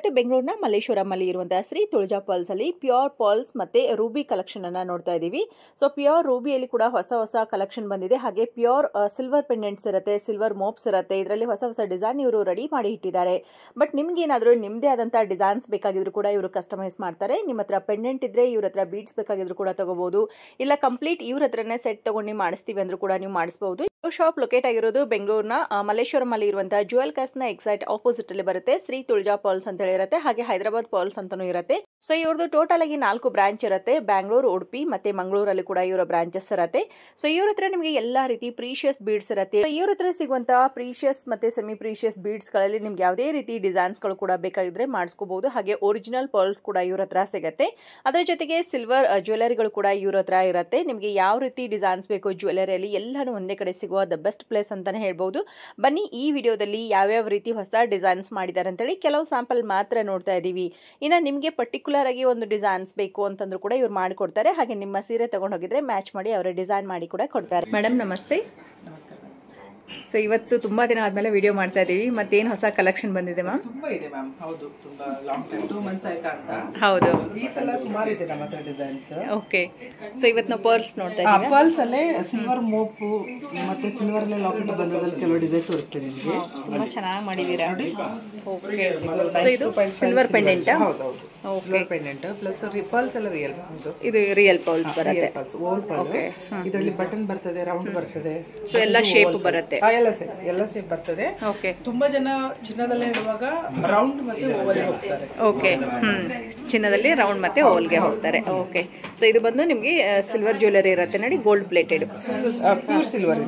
ಇವತ್ತು ಬೆಂಗಳೂರಿನ ಮಲ್ಲೇಶ್ವರಮಲ್ಲಿ ಇರುವಂತಹ ಶ್ರೀ ತುಳಜಾ ಪರ್ಲ್ಸ್ ಅಲ್ಲಿ ಪ್ಯೂರ್ ಪರ್ಲ್ಸ್ ಮತ್ತೆ ರೂಬಿ ಕಲೆಕ್ಷನ್ ಅನ್ನ ನೋಡ್ತಾ ಇದೀವಿ. ಸೊ ಪ್ಯೂರ್ ರೂಬಿಯಲ್ಲಿ ಕೂಡ ಹೊಸ ಕಲೆಕ್ಷನ್ ಬಂದಿದೆ. ಹಾಗೆ ಪ್ಯೂರ್ ಸಿಲ್ವರ್ ಪೆಂಡೆಂಟ್ಸ್ ಇರುತ್ತೆ, ಸಿಲ್ವರ್ ಮೋಪ್ಸ್ ಇರುತ್ತೆ. ಇದರಲ್ಲಿ ಹೊಸ ಡಿಸೈನ್ ಇವರು ರೆಡಿ ಮಾಡಿ ಇಟ್ಟಿದ್ದಾರೆ. ಬಟ್ ನಿಮ್ಗೆ ಏನಾದರೂ ನಿಮ್ಮದೇ ಆದಂತಹ ಡಿಸೈನ್ಸ್ ಬೇಕಾಗಿದ್ರು ಕೂಡ ಇವರು ಕಸ್ಟಮೈಸ್ ಮಾಡ್ತಾರೆ. ನಿಮ್ಮ ಹತ್ರ ಪೆಂಡೆಂಟ್ ಇದ್ರೆ ಇವ್ರ ಹತ್ರ ಬೀಡ್ಸ್ ಬೇಕಾಗಿದ್ರು ಕೂಡ ತಗೋಬಹುದು. ಇಲ್ಲ ಕಂಪ್ಲೀಟ್ ಇವ್ರ ಹತ್ರನೇ ಸೆಟ್ ತಗೊಂಡು ಮಾಡಿಸ್ತೀವಿ ಅಂದ್ರೂ ಕೂಡ ನೀವು ಮಾಡಿಸಬಹುದು. ಶಾಪ್ ಲೊಕೇಟ್ ಆಗಿರೋದು ಬೆಂಗಳೂರಿನ ಮಲ್ಲೇಶ್ವರಮಲ್ಲಿ ಇರುವಂತಹ ಜುವೆಲ್ ಕಾಸ್ಟ್ನ ಎಕ್ಸಾಕ್ಟ್ ಆಪೋಸಿಟ್ ಅಲ್ಲಿ ಬರುತ್ತೆ. ಶ್ರೀ ತುಳಜಾ ಪರ್ಲ್ಸ್ ಅಂತ ಇರುತ್ತೆ. ಹಾಗೆ ಹೈದರಾಬಾದ್ ಪರ್ಲ್ಸ್ ಅಂತಾನೂ ಇರುತ್ತೆ. ಸೊ ಇವ್ರದ್ದು ಟೋಟಲ್ ಆಗಿ 4 ಬ್ರಾಂಚ್ ಇರುತ್ತೆ. ಬ್ಯಾಂಗ್ಳೂರು, ಉಡುಪಿ ಮತ್ತೆ ಮಂಗಳೂರಲ್ಲಿ ಕೂಡ ಇವರ ಬ್ರಾಂಚಸ್ ಇರುತ್ತೆ. ಸೊ ಇವ್ರ ಹತ್ರ ನಿಮಗೆ ಎಲ್ಲಾ ರೀತಿ ಪ್ರೀಶಿಯಸ್ ಬೀಡ್ಸ್ ಇರುತ್ತೆ. ಇವ್ರ ಹತ್ರ ಸಿಗುವಂತಹ ಪ್ರೀಶಿಯಸ್ ಮತ್ತೆ ಸೆಮಿ ಪ್ರೀಶಿಯಸ್ ಬೀಡ್ಸ್ ಗಳಲ್ಲಿ ನಿಮ್ಗೆ ಯಾವುದೇ ರೀತಿ ಡಿಸೈನ್ಸ್ ಗಳು ಕೂಡ ಬೇಕಾಗಿದ್ರೆ ಮಾಡಿಸ್ಕೋಬಹುದು. ಹಾಗೆ ಒರಿಜಿನಲ್ ಪರ್ಲ್ಸ್ ಕೂಡ ಇವ್ರ ಹತ್ರ ಸಿಗುತ್ತೆ. ಅದರ ಜೊತೆಗೆ ಸಿಲ್ವರ್ ಜ್ಯುವೆಲರಿಗಳು ಕೂಡ ಇವ್ರ ಹತ್ರ ಇರುತ್ತೆ. ನಿಮ್ಗೆ ಯಾವ ರೀತಿ ಡಿಸೈನ್ಸ್ ಬೇಕು ಜ್ಯುವೆಲರಿಯಲ್ಲಿ ಎಲ್ಲಾನು ಒಂದೇ ಕಡೆ ಸಿಗುವ ದ ಬೆಸ್ಟ್ ಪ್ಲೇಸ್ ಅಂತಾನೆ ಹೇಳ್ಬಹುದು. ಬನ್ನಿ ಈ ವಿಡಿಯೋದಲ್ಲಿ ಯಾವ್ಯಾವ ರೀತಿ ಹೊಸ ಡಿಸೈನ್ಸ್ ಮಾಡಿದ್ದಾರೆ ಅಂತೇಳಿ ಕೆಲವು ಸ್ಯಾಂಪಲ್ ಮಾತ್ರ ನೋಡ್ತಾ ಇದೀವಿ. ಇನ್ನು ನಿಮಗೆ ಪರ್ಟಿಕ್ಯುಲರ್ ಆಗಿ ಒಂದು ಡಿಸೈನ್ಸ್ ಬೇಕು ಅಂತಂದ್ರೂ ಕೂಡ ಇವ್ರು ಮಾಡಿಕೊಡ್ತಾರೆ. ಹಾಗೆ ನಿಮ್ಮ ಸೀರೆ ತಗೊಂಡು ಹೋಗಿದ್ರೆ ಮ್ಯಾಚ್ ಮಾಡಿ ಅವರ ಡಿಸೈನ್ ಮಾಡಿ ಕೂಡ ಕೊಡ್ತಾರೆ. ಮೇಡಮ್ ನಮಸ್ತೆ. ನಮಸ್ಕಾರ. ಸೊ ಇವತ್ತು ತುಂಬಾ ದಿನ ಆದ್ಮೇಲೆ ವಿಡಿಯೋ ಮಾಡ್ತಾ ಇದೀವಿ. ಮತ್ತೇನು ಹೊಸ ಕಲೆಕ್ಷನ್ ಬಂದಿದೆ ಮ್ಯಾಮ್? ತುಂಬಾ ಇದೆ ಮ್ಯಾಮ್. ಹೌದು, ತುಂಬಾ ಲಾಂಗ್ ಟೈಮ್ 2 ಮಂತ್ಸ್ ಆಯ್ತಾ ಅಂತ. ಹೌದು, ಈ ಸಲ ಸುಮಾರು ಇದೆ ನಮ್ಮ ಹತ್ರ ಡಿಸೈನ್ಸ್. ಓಕೆ. ಸೊ ಇವತ್ತು ನಾವು ಪರ್ಲ್ಸ್ ನೋಡ್ತಾ ಇದೀವಿ. ಪರ್ಲ್ಸ್ ಅಲ್ಲೇ ಸಿಲ್ವರ್ ಮೋಪು ಮತ್ತೆ ಸಿಲ್ವರ್ ಅಲ್ಲೇ ಲಾಕೆಟ್ ಬಂದದಲ್ಲಿ ಕೆಲವು ಡಿಸೈನ್ ತೋರಿಸ್ತೀನಿ ನಿಮಗೆ. ತುಂಬಾ ಚೆನ್ನಾಗಿ ಮಾಡಿದೀರಾ ನೋಡಿ. ಓಕೆ. ಸೊ ಇದು ಸಿಲ್ವರ್ ಪೆಂಡೆಂಟ್. ಹೌದು, ಸಿಲ್ವರ್ ಪೆಂಡೆಂಟ್ ಪ್ಲಸ್ ಪರ್ಲ್ಸ್ ಎಲ್ಲ ರಿಯಲ್. ಇದು ರಿಯಲ್ ಪರ್ಲ್ಸ್ ಬರುತ್ತೆ. ಓಲ್ ಪರ್ಲ್. ಇದರಲ್ಲಿ ಬಟನ್ ಬರ್ತದೆ, ರೌಂಡ್ ಬರ್ತದೆ. ಸೊ ಎಲ್ಲ ಶೇಪ್ ಬರುತ್ತೆ. ಎಲ್ಲ ಸೇಫ್ ಬರ್ತದೆ. ಓಕೆ. ತುಂಬಾ ಜನ ಚಿನ್ನದಲ್ಲೇ ಹೇಳುವಾಗ ರೌಂಡ್ ಮತ್ತೆ ಓವಲ್ ಹೋಗ್ತಾರೆ. ಓಕೆ. ಚಿನ್ನದಲ್ಲಿ ರೌಂಡ್ ಮತ್ತೆ ಓವಲ್ಗೆ ಹೋಗ್ತಾರೆ. ಓಕೆ. ಸೊ ಇದು ಬಂದು ನಿಮಗೆ ಸಿಲ್ವರ್ ಜ್ಯುವೆಲರಿ ಇರುತ್ತೆ ನೋಡಿ, gold plated. Pure silver.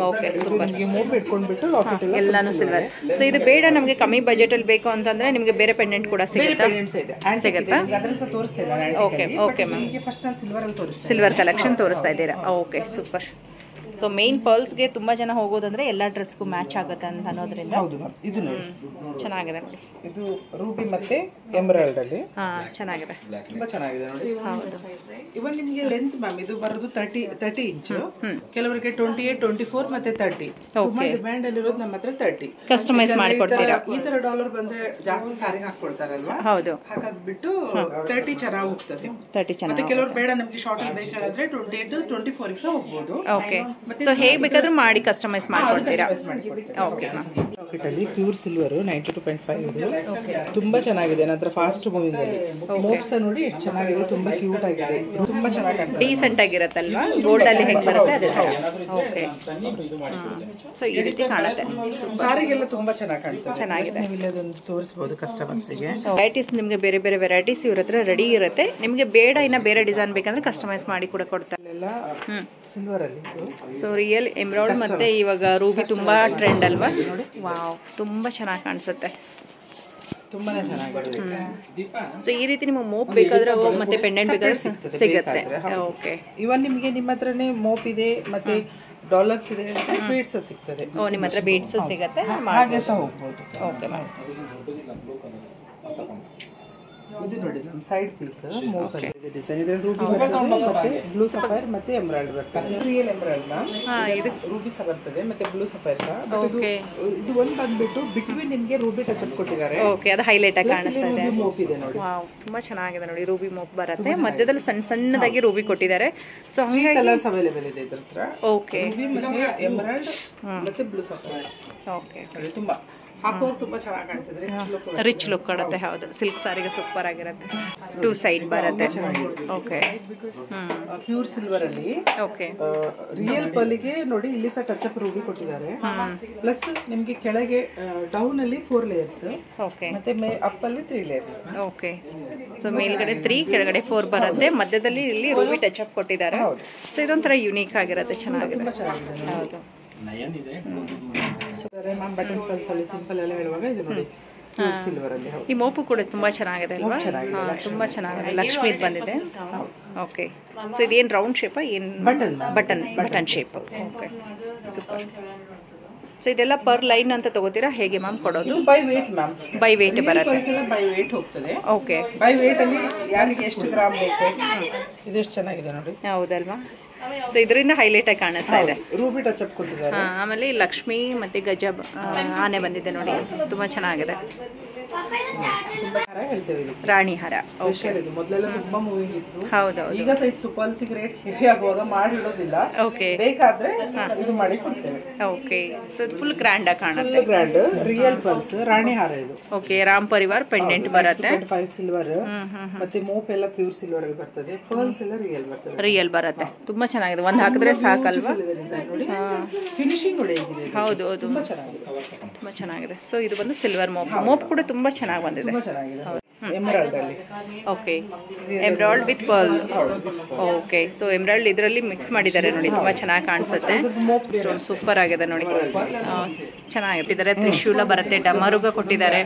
Okay, super. ನಿಮಗೆ ಮೋಪ್ ಇಟ್ಕೊಂಡ್ಬಿಟ್ಟು ಲಾಕೆಟ್ ಎಲ್ಲಾನು ಸಿಲ್ವರ್. ಸೊ ಇದು ಬೇಡ ನಮಗೆ ಕಮ್ಮಿ ಬಜೆಟ್ ಅಲ್ಲಿ ಬೇಕು ಅಂತಂದ್ರೆ ನಿಮಗೆ ಬೇರೆ ಪೆಂಡೆಂಟ್ ಕೂಡ ಸಿಗುತ್ತಾ? ಸಿಗುತ್ತಾ? Okay okay ma'am. ಫಸ್ಟ್ ನಾನು ಸಿಲ್ವರ್ ಅಲ್ಲಿ ತೋರಿಸ್ತೀನಿ. ಸಿಲ್ವರ್ ಕಲೆಕ್ಷನ್ ತೋರಿಸ್ತಾ ಇದ್ದೀರಾ? Okay, super. ಸೊ ಮೇನ್ ಪರ್ಲ್ಸ್ಗೆ ತುಂಬ ಜನ ಹೋಗೋದಂದ್ರೆ ಎಲ್ಲ ಡ್ರೆಸ್ಗೂ ಮ್ಯಾಚ್ ಆಗುತ್ತೆ ಅಂತ ಅನ್ನೋದ್ರಿಂದ. ಹೌದು ಮ್ಯಾಮ್. ಇದು ನೋಡಿ ಚೆನ್ನಾಗಿದೆ ನೋಡಿ. ಇದು ರೂಬಿ ಮತ್ತೆ ಎಮರಾಲ್ಡ್ ಅಲ್ಲಿ. ಚೆನ್ನಾಗಿದೆ, ತುಂಬಾ ಚೆನ್ನಾಗಿದೆ ನೋಡಿ. ಹೌದು. ಇವನ್ ನಿಮಗೆ ಲೆಂತ್ ಮ್ಯಾಮ್ ಇದು ಬರೋದು 30 ಇಂಚು. ಕೆಲವರಿಗೆ 28, 24 ಮತ್ತೆ 30. ತುಂಬಾ ಡಿಮ್ಯಾಂಡ್ ಅಲ್ಲಿ ಇರೋದು ನಮ್ಮ ಹತ್ರ 30. ಕಸ್ಟಮೈಸ್ ಮಾಡಿ ಕೊಡ್ತೀರಾ? ಈ ತರ ಡಾಲರ್ ಬಂದ್ರೆ ಜಾಸ್ತಿ ಸಾರಿಗೆ ಹಾಕೊಳ್ತಾರಲ್ವಾ? ಹೌದು. ಹಾಗಾಗ್ಬಿಟ್ಟು 30 ಚೆನ್ನಾಗಿ ಹೋಗ್ತದೆ. 30 ಚೆನ್ನಾಗಿ. ಮತ್ತೆ ಕೆಲವರು ಬೇಡ ನಮಗೆ ಶಾರ್ಟ್ ಬೇಕಾದ್ರೆ 28, 24 ಗೆ ಹೋಗ್ಬೋದು. ಓಕೆ. ಸೊ ಹೇಗೆ ಬೇಕಾದ್ರೂ ಮಾಡಿ ಕಸ್ಟಮೈಸ್ ಮಾಡ್ಕೊಡ್ತೀರಾ? ಓಕೆ. ಅಲ್ಲಿ ಪ್ಯೂರ್ ಸಿಲ್ವರ್ 92.5 ಇದು ತುಂಬಾ ಚೆನ್ನಾಗಿದೆ. ನಂತರ ಫಾಸ್ಟ್ ಮೂವಿಂಗ್ ಅಲ್ಲಿ ಮೋಪ್ಸ್ ನೋಡಿ ಎಷ್ಟು ಚೆನ್ನಾಗಿದೆ, ತುಂಬಾ ಕ್ಯೂಟ್ ಆಗಿದೆ, ತುಂಬಾ ಚೆನ್ನಾಗಿ ಕಾಣ್ತದೆ, ಡೀಸೆಂಟ್ ಆಗಿರುತ್ತಲ್ವಾ? ಗೋಲ್ಡ್ ಅಲ್ಲಿ ಹೇಗೆ ಬರುತ್ತೆ ಅದೇ ತರ. ಓಕೆ. ಸೊ ಈ ರೀತಿ ಕಾಣುತ್ತೆ. ಸಾರಿಗೆಲ್ಲ ತುಂಬಾ ಚೆನ್ನಾಗಿ ಕಾಣ್ತದೆ. ಚೆನ್ನಾಗಿದೆ. ನೀವು ಇಲ್ಲದೊಂದು ತೋರಿಸಬಹುದು ಕಸ್ಟಮರ್ಸ್ ಗೆ. ವೆರೈಟೀಸ್ ನಿಮಗೆ ಬೇರೆ ಬೇರೆ ವೆರೈಟೀಸ್ ಇವ್ರ ಹತ್ರ ರೆಡಿ ಇರುತ್ತೆ. ನಿಮಗೆ ಬೇಡ ಇನ್ನ ಬೇರೆ ಡಿಸೈನ್ ಬೇಕಂದ್ರೆ ಕಸ್ಟಮೈಸ್ ಮಾಡಿ ಕೂಡ ಕೊಡ್ತಾರೆ. ಸಿಲ್ವರ್ ಅಲ್ಲಿ ಸೊ ರಿಯಲ್ ಎಮರಾಲ್ಡ್ ಮತ್ತೆ ಇವಾಗ ರೂಬಿ ತುಂಬಾ ಟ್ರೆಂಡ್ ಅಲ್ವಾ? ವಾವ್, ತುಂಬಾ ಚೆನ್ನಾಗಿ ಕಾಣಿಸುತ್ತೆ, ತುಂಬಾನೇ ಚೆನ್ನಾಗಿದೆ. ಸೊ ಈ ರೀತಿ ನಿಮಗೆ ಮೋಪ್ ಬೇಕಾದ್ರೆ ಮತ್ತೆ ಪೆಂಡೆಂಟ್ ಬೇಕಾದ್ರೆ ಸಿಗುತ್ತೆ. ಓಕೆ. ಇವನ್ ನಿಮಗೆ ನಿಮ್ಮ ಹತ್ರನೇ ಮೋಪ್ ಇದೆ ಮತ್ತೆ ಡಾಲರ್ಸ್ ಇದೆ, ಬೀಡ್ಸ್ ಸಿಗ್ತದೆ. ಓ, ನಿಮ್ಮ ಹತ್ರ ಬೀಡ್ಸ್ ಸಿಗುತ್ತೆ, ಹಾಗೆ ಸಹ ಹೋಗ್ಬೋದು. Okay ma'am. ಇದು ನೋಡಿ ನಮ್ಮ ಸೈಡ್ ಪೀಸ್ ಮೋಪ್ ಇದೆ ಡಿಸೈನ್. ಇದರಲ್ಲಿ ರೂಬಿ ಬರ್ತದೆ ಮತ್ತೆ ಬ್ಲೂ ಸಫೈರ್ ಮತ್ತೆ ಎಮರಾಲ್ಡ್ ಬರ್ತದೆ. ರಿಯಲ್ ಎಮರಾಲ್ಡ್ ನ ಇದು ರೂಬಿ ಸಹ ಬರ್ತದೆ ಮತ್ತೆ ಬ್ಲೂ ಸಫೈರ್ ಸಹ. ಓಕೆ. ಇದು ಒಂದು ಬಂದ್ಬಿಟ್ಟು ಬಿಟ್ವೀನ್ ನಿಮಗೆ ರೂಬಿ ಟಚ್ ಅಪ್ ಕೊಟ್ಟಿದ್ದಾರೆ. ಓಕೆ, ಅದು ಹೈಲೈಟ್ ಆಗಿ ಕಾಣಿಸ್ತಾ ಇದೆ. ಮೋಪ್ ಇದೆ ನೋಡಿ. ವಾವ್, ತುಂಬಾ ಚೆನ್ನಾಗಿದೆ ನೋಡಿ. ರೂಬಿ ಮೋಪ್ ಬರುತ್ತೆ, ಮಧ್ಯದಲ್ಲಿ ಸಣ್ಣದಾಗಿ ರೂಬಿ ಕೊಟ್ಟಿದ್ದಾರೆ. ಸೊ ಹಂಗಾಗಿ ಕಲರ್ಸ್ ಅವೈಲೇಬಲ್ ಇದೆ ಇದರ ಹತ್ರ. ಓಕೆ. ರೂಬಿ ಮತ್ತೆ ಎಮರಾಲ್ಡ್ ಮತ್ತೆ ಬ್ಲೂ ಸಫೈರ್. ಓಕೆ. ತುಂಬಾ ಹಾಕುವಾಗ ತುಂಬಾ ಚೆನ್ನಾಗಿ ಕಾಣ್ತದೆ, ರಿಚ್ ಲುಕ್ ಕೊಡುತ್ತೆ. ಹೌದು, ಸಿಲ್ಕ್ ಸಾರಿಗೆ ಸೂಪರ್ ಆಗಿರುತ್ತೆ. 2 ಸೈಡ್ ಬರುತ್ತೆ. ಓಕೆ. ಪ್ಯೂರ್ ಸಿಲ್ವರ್ ಅಲ್ಲಿ. ಓಕೆ. ರಿಯಲ್ ಪರ್ಲಿಗೆ ನೋಡಿ ಇಲ್ಲಿ ಸಹ ಟಚ್ ಅಪ್ ರೂಬಿ ಕೊಟ್ಟಿದ್ದಾರೆ. ಪ್ಲಸ್ ನಿಮಗೆ ಕೆಳಗೆ ಡೌನ್ ಅಲ್ಲಿ 4 ಲೇಯರ್ಸ್. ಓಕೆ. ಮತ್ತೆ ಅಪ್ ಅಲ್ಲಿ 3 ಲೇಯರ್ಸ್. ಓಕೆ. ಸೊ ಮೇಲ್ಗಡೆ 3, ಕೆಳಗಡೆ 4 ಬರುತ್ತೆ. ಮಧ್ಯದಲ್ಲಿ ಇಲ್ಲಿ ರೂಬಿ ಟಚ್ ಅಪ್ ಕೊಟ್ಟಿದ್ದಾರೆ. ಸೊ ಇದೊಂಥರ ಯುನೀಕ್ ಆಗಿರುತ್ತೆ, ಚೆನ್ನಾಗಿದೆ. ಹೌದು. ಬಟನ್ ಪಲ್ಸ್ ಅಲ್ಲಿ ಸಿಂಪಲ್ ಎಲ್ಲ ಹೇಳುವಾಗ ಇದು ನೋಡಿ ಸಿಲ್ವರ್ ಅಲ್ಲಿ. ಈ ಮೋಪು ಕೂಡ ತುಂಬಾ ಚೆನ್ನಾಗಿದೆ ಅಲ್ವಾ? ತುಂಬಾ ಚೆನ್ನಾಗಿದೆ. ಲಕ್ಷ್ಮೀದ್ ಬಂದಿದೆ. ಓಕೆ. ಸೊ ಇದೇನು ರೌಂಡ್ ಶೇಪ್? ಏನು button shape. Okay, super. So ಇದೆಲ್ಲ ಪರ್ ಲೈನ್ ಅಂತ ತಗೋತೀರಾ ಹೇಗೆ ಮ್ಯಾಮ್ ಕೊಡೋದು? By weight ma'am. By weight ಬರುತ್ತೆ. ಬೈ ವೇಟ್ ಹೋಗ್ತದೆ. ಓಕೆ. ಬೈ ವೇಟ್ ಅಲ್ಲಿ ಯಾರಿಗೆ ಎಷ್ಟು ಗ್ರಾಮ್ ಬೇಕು. ಇದು ಎಷ್ಟು ಚೆನ್ನಾಗಿದೆ ನೋಡಿ. ಹೌದಲ್ವಾ? ಸೊ ಇದರಿಂದ ಹೈಲೈಟ್ ಆಗಿ ಕಾಣಿಸ್ತಾ ಇದೆ. ರೂಬಿ ಟಚ್ ಅಪ್ ಕೊಟ್ಟಿದ್ದಾರೆ. ಆಮೇಲೆ ಲಕ್ಷ್ಮಿ ಮತ್ತೆ ಗಜ ಆನೆ ಬಂದಿದೆ ನೋಡಿ, ತುಂಬಾ ಚೆನ್ನಾಗಿದೆ. ತುಂಬಾ ಹೇಳ್ತೇವೆ ಇದಕ್ಕೆ ರಾಣಿ ಹಾರ. ಸ್ಪೆಷಲ್ ಇದು. ಮೊದಲೆಲ್ಲ ತುಂಬಾ ಮೂವಿಂಗ್ ಇತ್ತು. ಹೌದೌದು. ಈಗ ಸಹ ಇತ್ತು ಪಲ್ಸಿಗೆ ರೇಟ್ ಹೆವಿ ಆಗುವಾಗ ಮಾಡಿಡೋದಿಲ್ಲ. ಓಕೆ. ಬೇಕಾದ್ರೆ ಇದು ಮಾಡಿ ಕೊಡ್ತೇವೆ. ಓಕೆ. ಸೊ ಇದು ಫುಲ್ ಗ್ರ್ಯಾಂಡ್ ಆಗಿ ಕಾಣುತ್ತೆ. ಫುಲ್ ಗ್ರ್ಯಾಂಡ್ ರಿಯಲ್ ಪಲ್ಸ್ ರಾಣಿ ಹಾರ ಇದು. ಓಕೆ. ರಾಮ್ ಪರಿವಾರ್ ಪೆಂಡೆಂಟ್ ಬರುತ್ತೆ. 5 ಸಿಲ್ವರ್ ಮತ್ತೆ ಮೋಪ್ ಎಲ್ಲ ಪ್ಯೂರ್ ಸಿಲ್ವರ್ ಅಲ್ಲಿ ಬರ್ತದೆ. ಪರ್ಲ್ಸ್ ಎಲ್ಲ ರಿಯಲ್ ಬರ್ತದೆ. ರಿಯಲ್ ಬರುತ್ತೆ. ತುಂಬಾ ಚೆನ್ನಾಗಿದೆ. ಒಂದು ಹಾಕಿದ್ರೆ ಸಾಕಲ್ವಾ? ನೋಡಿ ಫಿನಿಶಿಂಗ್ ನೋಡಿ ಹೇಗಿದೆ. ಹೌದು ಹೌದು. ತುಂಬಾ ಚೆನ್ನಾಗಿದೆ. ತುಂಬಾ ಚೆನ್ನಾಗಿದೆ. ಸೊ ಇದು ಬಂದು ಸಿಲ್ವರ್ ಮೋಪ್ ಕೂಡ ತುಂಬಾ ಚೆನ್ನಾಗಿ ಬಂದಿದೆ. ತುಂಬಾ ಚೆನ್ನಾಗಿದೆ. ಎಮರಾಲ್ಡ್ ಅಲ್ಲಿ. Okay. Emerald with pearl. Okay. So emerald ಇದರಲ್ಲಿ ಮಿಕ್ಸ್ ಮಾಡಿದ್ದಾರೆ ನೋಡಿ. ತುಂಬಾ ಚೆನ್ನಾಗಿ ಕಾಣಿಸುತ್ತೆ. ಸ್ಟೋನ್ ಸೂಪರ್ ಆಗಿದೆ ನೋಡಿ. ಚೆನ್ನಾಗಿಟ್ಟಿದ್ದಾರೆ. ತ್ರಿಶೂಲ ಬರುತ್ತೆ. ಡಮರುಗ ಕೊಟ್ಟಿದ್ದಾರೆ.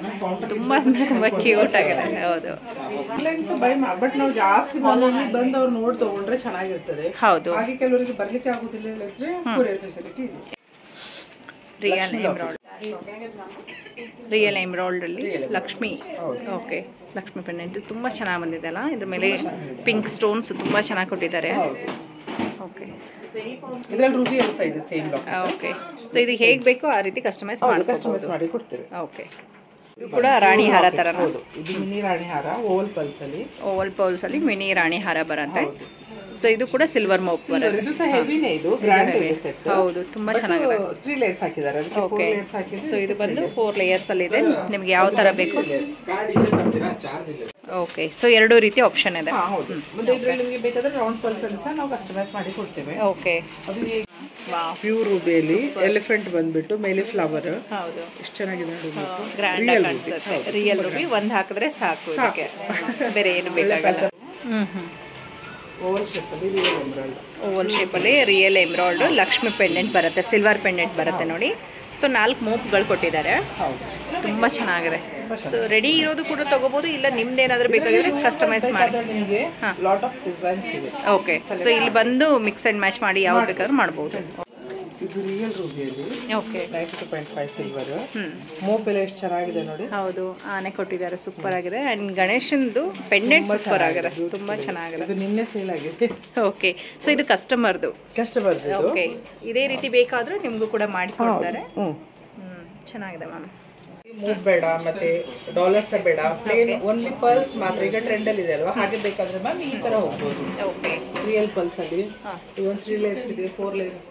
ತುಂಬಾ ತುಂಬಾ ಕ್ಯೂಟ್ ಆಗಿದೆ. ಹೌದು. ಬಟ್ ನಾವು ಜಾಸ್ತಿ ಬಂದು ಅವ್ರು ನೋಡಿ ತಗೊಂಡ್ರೆ ಚೆನ್ನಾಗಿರ್ತದೆ. ಹೌದು. ಹಾಗೆ ಕೆಲವರಿಗೆ ಬರ್ಲಿಕ್ಕೆ ಆಗುದಿಲ್ಲ ಹೇಳಿದ್ರೆ ಕೊರಿಯರ್ ಫೆಸಿಲಿಟಿ ಇದೆ. ರಿಯಲ್ ಎಮರಾಲ್ಡ್ ಅಲ್ಲಿ ಲಕ್ಷ್ಮಿ. ಓಕೆ. ಲಕ್ಷ್ಮಿ ಪೆಂಡೆಂಟ್ ತುಂಬಾ ಚೆನ್ನಾಗಿ ಬಂದಿದೆ ಅಲ್ಲ. ಇದ್ರ ಮೇಲೆ ಪಿಂಕ್ ಸ್ಟೋನ್ಸ್ ತುಂಬಾ ಚೆನ್ನಾಗಿ ಕೊಟ್ಟಿದ್ದಾರೆ. ಓಕೆ. ಇದರಲ್ಲಿ ರೂಬಿ ಎಲ್ಲ ಸಹ ಇದೆ ಸೇಮ್ ಲಾಕ್. ಓಕೆ. ಸೊ ಇದು ಹೇಗೆ ಬೇಕೋ ಆ ರೀತಿ ಕಸ್ಟಮೈಸ್ ಮಾಡಿ ಕೊಡ್ತೇವೆ. ಓಕೆ. ಇದು ಕೂಡ ರಾಣಿ ಹಾರ ತರ. ಹೌದು. ಇದು ಮಿನಿ ರಾಣಿ ಹಾರ ಓವಲ್ ಪಲ್ಸ್ ಅಲ್ಲಿ. ಓವಲ್ ಪಲ್ಸ್ ಅಲ್ಲಿ ಮಿನಿ ರಾಣಿ ಹಾರ ಬರುತ್ತೆ. ಸೊ ಇದು ಕೂಡ ಸಿಲ್ವರ್ ಮೋಪ್ ಬರುತ್ತೆ. ಇದು ಸಹ ಹೆವಿನೇ. ಇದು ಗ್ರ್ಯಾಂಡ್ ಇದೆ ಸೆಟ್. ಹೌದು. ತುಂಬಾ ಚೆನ್ನಾಗಿದೆ. 3 ಲೇಯರ್ಸ್ ಹಾಕಿದ್ದಾರೆ. ಅದಕ್ಕೆ 4 ಲೇಯರ್ಸ್ ಹಾಕಿದ್ದಾರೆ. ಸೊ ಇದು ಬಂದು 4 ಲೇಯರ್ಸ್ ಅಲ್ಲಿ ಇದೆ. ನಿಮಗೆ ಯಾವ ತರ ಬೇಕು. ಓಕೆ. ಸೊ ಎರಡು ರೀತಿ ಆಪ್ಷನ್ ಇದೆ. ಹೌದು. ಮತ್ತೆ ಇದರಲ್ಲಿ ನಿಮಗೆ ಬೇಕಾದ್ರೆ ರೌಂಡ್ ಪಲ್ಸ್ ಅಲ್ಲಿ ಸಹ ನಾವು ಕಸ್ಟಮೈಸ್ ಮಾಡಿ ಕೊಡ್ತೇವೆ. ಓಕೆ. ಅದು ಪ್ಯೂರ್ ರೂಬಿಯಲ್ಲಿ ಎಲಿಫೆಂಟ್ ಬಂದ್ಬಿಟ್ಟು ಮೇಲೆ ಫ್ಲವರ್. ಹೌದು. ಎಷ್ಟು ಚೆನ್ನಾಗಿದೆ ನೋಡಿ. ಗ್ರ್ಯಾಂಡ್ ಆಗಿ ಕಾಣಿಸುತ್ತೆ. ರಿಯಲ್ ರೂಬಿ ಒಂದು ಹಾಕಿದ್ರೆ ಸಾಕು. ಇದಕ್ಕೆ ಬೇರೆ ಏನು ಬೇಕಾಗಲ್ಲ. ಓವಲ್ ಶೇಪ್ ಅಲ್ಲಿ ರಿಯಲ್ ಎಮರಾಲ್ಡ್. ಓವಲ್ ಶೇಪ್ ಅಲ್ಲಿ ರಿಯಲ್ ಎಮರಾಲ್ಡ್ ಲಕ್ಷ್ಮಿ ಪೆಂಡೆಂಟ್ ಬರುತ್ತೆ. ಸಿಲ್ವರ್ ಪೆಂಡೆಂಟ್ ಬರುತ್ತೆ ನೋಡಿ. ಸೊ 4 ಮೋಪ್ಗಳು ಕೊಟ್ಟಿದ್ದಾರೆ. ತುಂಬಾ ಚೆನ್ನಾಗಿದೆ. ಸೊ ರೆಡಿ ಇರೋದು ಕೂಡ ತಗೋಬಹುದು. ಇಲ್ಲ ನಿಮ್ದೇನಾದ್ರೂ ಬೇಕಾಗಿದ್ರೆ ಕಸ್ಟಮೈಸ್ ಮಾಡಿ. ನಿಮಗೆ ಲಾಟ್ ಆಫ್ ಡಿಸೈನ್ಸ್ ಇದೆ. ಓಕೆ. ಸೊ ಇಲ್ಲಿ ಬಂದು ಮಿಕ್ಸ್ ಅಂಡ್ ಮ್ಯಾಚ್ ಮಾಡಿ ಯಾವ ಬೇಕಾದ್ರೂ ಮಾಡಬಹುದು. ಇದು ರಿಯಲ್ ರೂಬಿಯಲ್ಲಿ. ಓಕೆ. 92.5 ಸಿಲ್ವರ್. ಮೋಪ್ ಎಲ್ಲ ಎಷ್ಟು ಚೆನ್ನಾಗಿದೆ ನೋಡಿ. ಹೌದು. ಆನೆ ಕೊಟ್ಟಿದ್ದಾರೆ. ಸೂಪರ್ ಆಗಿದೆ. ಅಂಡ್ ಗಣೇಶನ್ದು ಪೆಂಡೆಂಟ್ ಸೂಪರ್ ಆಗಿದೆ. ತುಂಬಾ ಚೆನ್ನಾಗಿದೆ. ಇದು ನಿನ್ನೆ ಸೇಲ್ ಆಗಿದೆ. ಓಕೆ. ಸೊ ಇದು ಕಸ್ಟಮರ್ದು. ಓಕೆ. ಇದೇ ರೀತಿ ಬೇಕಾದ್ರೆ ನಿಮ್ಗೂ ಕೂಡ ಮಾಡಿ ಕೊಡ್ತಾರೆ. ಚೆನ್ನಾಗಿದೆ ಮ್ಯಾಮ್. ಮೂವ್ ಬೇಡ ಮತ್ತೆ ಡಾಲರ್ಸ್ ಬೇಡ. ಪ್ಲೇನ್ ಓನ್ಲಿ ಪಲ್ಸ್ ಮಾತ್ರ. ಈಗ ಟ್ರೆಂಡ್ ಅಲ್ಲಿ ಇದೆ ಅಲ್ವಾ. ಹಾಗೆ ಬೇಕಾದ್ರೆ ಮ್ಯಾಮ್ ಈ ತರ ಹೋಗ್ಬೋದು. ಓಕೆ. ರಿಯಲ್ ಪಲ್ಸ್ ಅಲ್ಲಿ ಇವನ್ 3 ಲೇಯರ್ಸ್ ಇದೆ, 4 ಲೇಯರ್ಸ್,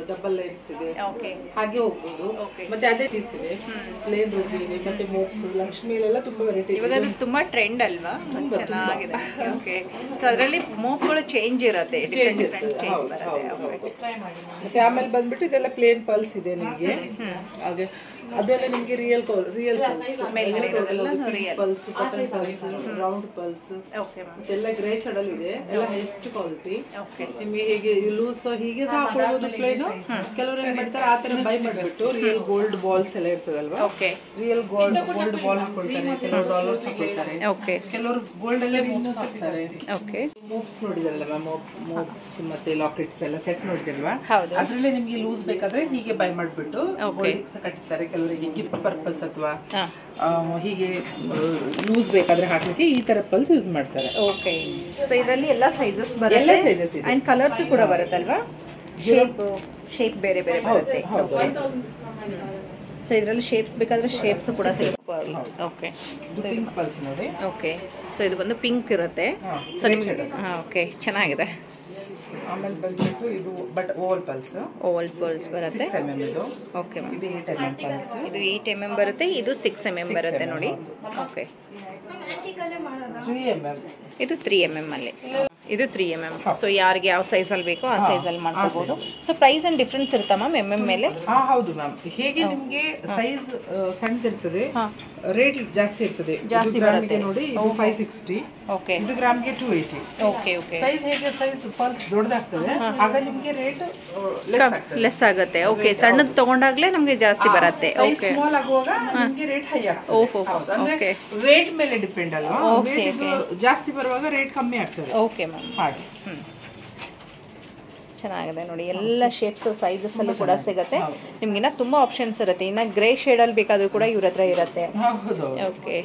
ಡಬಲ್ ಲೇಯರ್ಸ್ ಇದೆ. ಓಕೆ. ಹಾಗೆ ಹೋಗ್ಬೋದು. ಮತ್ತೆ ಅದೇ ಪೀಸ್ ಇದೆ. ಪ್ಲೇನ್ ರೂಬಿ ಇದೆ ಮತ್ತೆ ಮೋಪ್ಸ್ ಲಕ್ಷ್ಮಿಲೆಲ್ಲ ತುಂಬಾ ವೆರೈಟಿ. ಇವಾಗ ಅದು ತುಂಬಾ ಟ್ರೆಂಡ್ ಅಲ್ವಾ. ಚೆನ್ನಾಗಿದೆ. ಓಕೆ. ಸೊ ಅದರಲ್ಲಿ ಮೋಪ್ಗಳು ಚೇಂಜ್ ಇರುತ್ತೆ. ಡಿಫರೆಂಟ್ ಚೇಂಜ್ ಬರುತ್ತೆ. ಮತ್ತೆ ಆಮೇಲೆ ಬಂದ್ಬಿಟ್ಟು ಇದೆಲ್ಲ ಪ್ಲೇನ್ ಪಲ್ಸ್ ಇದೆ ನಿಮಗೆ. ಹಾಗೆ ಅದೆಲ್ಲ ನಿಮಗೆ ರಿಯಲ್ ಮೇಲ್ಗಡೆ pulse, button pulse, round pulse. ಇದೆಲ್ಲ ಗ್ರೇ ಶೇಡಲ್ ಇದೆ. ಎಲ್ಲ ಹೈಯೆಸ್ಟ್ ಕ್ವಾಲಿಟಿ. ನಿಮಗೆ ಹೇಗೆ ಲೂಸ್ ಹೀಗೆ ಸಹ ಹಾಕೊಳ್ಳಬಹುದು. ಪ್ಲೇನ್ ಕೆಲವರು ಏನ್ ಮಾಡ್ತಾರೆ ಆ ತರ ಬೈ ಮಾಡ್ಬಿಟ್ಟು ರಿಯಲ್ ಗೋಲ್ಡ್ ಬಾಲ್ಸ್ ಎಲ್ಲ ಇರ್ತದಲ್ವಾ. ರಿಯಲ್ ಗೋಲ್ಡ್ ಬಾಲ್ ಹಾಕೊಳ್ತಾರೆ. ಕೆಲವರು ಡಾಲರ್ಸ್ ಹಾಕೊಳ್ತಾರೆ. ಕೆಲವರು ಗೋಲ್ಡ್ ಅಲ್ಲೇ ಮೋಪ್ಸ್ ಹಾಕ್ತಾರೆ. ಮೋಪ್ಸ್ ನೋಡಿದಲ್ಲ ಮ್ಯಾಮ್. ಮೋಪ್ಸ್ ಮತ್ತೆ ಲಾಕೆಟ್ಸ್ ಎಲ್ಲ ಸೆಟ್ ನೋಡಿದಲ್ವಾ. ಅದ್ರಲ್ಲೇ ನಿಮ್ಗೆ ಲೂಸ್ ಬೇಕಾದ್ರೆ ಹೀಗೆ ಬೈ ಮಾಡ್ಬಿಟ್ಟು ಕಟ್ಟಿಸ್ತಾರೆ. ಕೆಲವರಿಗೆ ಗಿಫ್ಟ್ ಪರ್ಪಸ್ ಅಥವಾ ಹೀಗೆ ಲೂಸ್ ಬೇಕಾದ್ರೆ ಹಾಕ್ಲಿಕ್ಕೆ ಈ ತರ ಪಲ್ಸ್ ಯೂಸ್ ಮಾಡ್ತಾರೆ. ಓಕೆ. ಸೊ ಇದರಲ್ಲಿ ಎಲ್ಲ ಸೈಜಸ್ ಬರುತ್ತೆ. ಎಲ್ಲ ಸೈಜಸ್ ಇದೆ. ಅಂಡ್ ಕಲರ್ಸ್ ಕೂಡ ಬರುತ್ತಲ್ವಾ. ಶೇಪ್ ಬೇರೆ ಬೇರೆ ಬರುತ್ತೆ. ಸೊ ಇದರಲ್ಲಿ ಶೇಪ್ಸ್ ಬೇಕಾದ್ರೆ ಶೇಪ್ಸ್ ಕೂಡ ಸಿಗುತ್ತೆ. ಓಕೆ. ಪಿಂಕ್ ಪಲ್ಸ್ ನೋಡಿ. ಓಕೆ. ಸೊ ಇದು ಬಂದು ಪಿಂಕ್ ಇರುತ್ತೆ. ಸೊ ನಿಮಗೆ ಓಕೆ ಚೆನ್ನಾಗಿದೆ. ಆಮೇಲೆ ಬಂದ್ಬಿಟ್ಟು ಇದು ಬಟ್ ಓವಲ್ ಪಲ್ಸ್ ಬರುತ್ತೆ. 6 mm ಇದು. ಓಕೆ. ಇದು 8 mm ಪಲ್ಸ್. ಇದು 8 mm ಬರುತ್ತೆ. ಇದು 6 mm ಬರುತ್ತೆ ನೋಡಿ. ಓಕೆ. 3 mm. ಇದು 3 mm ಅಲ್ಲಿ. ಇದು 3 mm. ಸೊ ಯಾರಿಗೆ ಯಾವ ಸೈಜ್ ಅಲ್ಲಿ ಬೇಕೋ ಆ ಸೈಜ್ ಅಲ್ಲಿ ಮಾಡ್ಕೋಬಹುದು. ಸೊ ಪ್ರೈಸ್ ಅಂಡ್ ಡಿಫರೆನ್ಸ್ ಇರುತ್ತಾ ಮ್ಯಾಮ್ mm ಮೇಲೆ? ಹೌದು ಮ್ಯಾಮ್. ಹೇಗೆ ನಿಮಗೆ ಸೈಜ್ ಸಣ್ಣದಿರ್ತದೆ ರೇಟ್ ಜಾಸ್ತಿ ಇರ್ತದೆ. ಜಾಸ್ತಿ ಬರುತ್ತೆ ನೋಡಿ. ಇದು 560. ಓಕೆ. ಇದು ಗ್ರಾಮ್ಗೆ 280. ಓಕೆ. ಓಕೆ. ಸೈಜ್ ಹೇಗೆ ಸೈಜ್ ಪಲ್ಸ್ ದೊಡ್ಡದಾಗ್ತದೆ ಆಗ ನಿಮಗೆ ರೇಟ್ ಲೆಸ್ ಆಗುತ್ತೆ. ಓಕೆ. ಸಣ್ಣದು ತಗೊಂಡಾಗ್ಲೇ ನಮಗೆ ಜಾಸ್ತಿ ಬರುತ್ತೆ. ಓಕೆ. ಸ್ಮಾಲ್ ಆಗುವಾಗ ನಿಮಗೆ ರೇಟ್ ಹೈ ಆಗ್ತದೆ. ಓಹೋ. ಓಕೆ. ವೇಟ್ ಮೇಲೆ ಡಿಪೆಂಡ್ ಅಲ್ವಾ. ಜಾಸ್ತಿ ಬರುವಾಗ ರೇಟ್ ಕಮ್ಮಿ ಆಗ್ತದೆ. Okay ma'am. ಹಾಗೆ. ಚೆನ್ನಾಗಿದೆ ನೋಡಿ. ಎಲ್ಲ ಶೇಪ್ಸ್ ಸೈಜಸ್ ಅಲ್ಲಿ ಕೂಡ ಸಿಗುತ್ತೆ ನಿಮ್ಗಿನ್ನ ತುಂಬಾ ಆಪ್ಷನ್ಸ್ ಇರುತ್ತೆ. ಇನ್ನ ಗ್ರೇ ಶೇಡ್ ಅಲ್ಲಿ ಬೇಕಾದ್ರೂ ಕೂಡ ಇವ್ರ ಹತ್ರ ಇರುತ್ತೆ. ಓಕೆ.